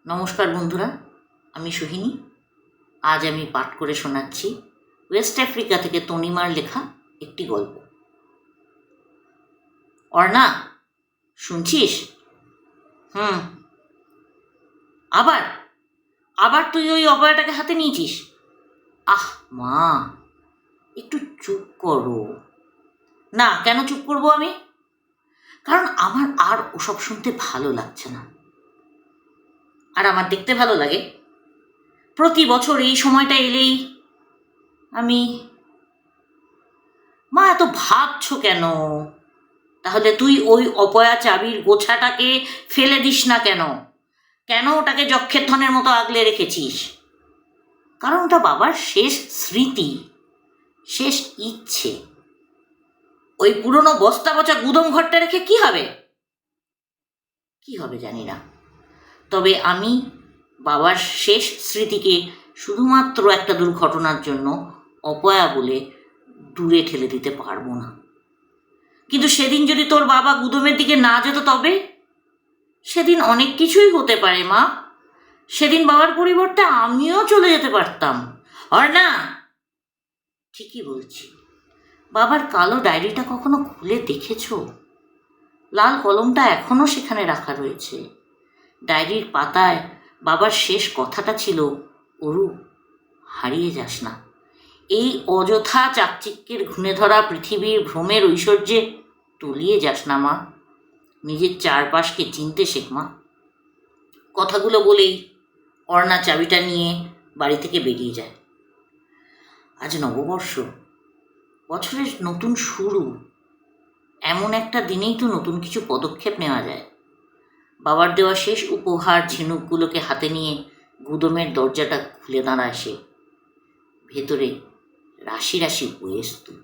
নমস্কার বন্ধুরা, আমি সোহিনী। আজ আমি পাঠ করে শোনাচ্ছি ওয়েস্ট আফ্রিকা থেকে তনিমার লেখা একটি গল্প। অর্ণা, শুনছিস? আবার আবার তুই ওই অভয়াটাকে হাতে নিয়েছিস? আহ মা, একটু চুপ করো না। কেন চুপ করবো আমি? কারণ আমার আর ওসব শুনতে ভালো লাগছে না। আর আমার দেখতে ভালো লাগে। প্রতি বছর এই সময়টা এলেই আমি... মা, এত ভাবছো কেন? তাহলে তুই ওই অপয়া চাবির গোছাটাকে ফেলে দিস না কেন? কেন ওটাকে যক্ষের ধনের মতো আগলে রেখেছিস? কারণ ওটা বাবার শেষ স্মৃতি, শেষ ইচ্ছে। ওই পুরনো বস্তা পচা গুদম ঘরটা রেখে কি হবে? কি হবে জানি না, তবে আমি বাবার শেষ স্মৃতিকে শুধুমাত্র একটা দুর্ঘটনার জন্য অপয়া বলে দূরে ঠেলে দিতে পারবো না। কিন্তু সেদিন যদি তোর বাবা গুদমের দিকে না যেত, তবে সেদিন অনেক কিছুই হতে পারে মা। সেদিন বাবার পরিবর্তে আমিও চলে যেতে পারতাম। আর না, ঠিকই বলছি। বাবার কালো ডায়েরিটা কখনো খুলে দেখেছো? লাল কলমটা এখনো সেখানে রাখা রয়েছে। ডায়েরির পাতায় বাবার শেষ কথাটা ছিল, অরু, হারিয়ে যাস না। এই অযথা চাকচিক্যের ঘুণে ধরা পৃথিবীর ভ্রমের ঐশ্বর্যে তলিয়ে যাস না মা। নিজের চারপাশকে চিনতে শেখ মা। কথাগুলো বলেই অর্ণা চাবিটা নিয়ে বাড়ি থেকে বেরিয়ে যায়। আজ নববর্ষ, বছরের নতুন শুরু। এমন একটা দিনেই তো নতুন কিছু পদক্ষেপ নেওয়া যায়। বাবার দেওয়া শেষ উপহার ঝিনুকগুলোকে হাতে নিয়ে গুদমের দরজাটা খুলে দাঁড়ায় সে। ভেতরে রাশি রাশি বয়ে স্তূপ।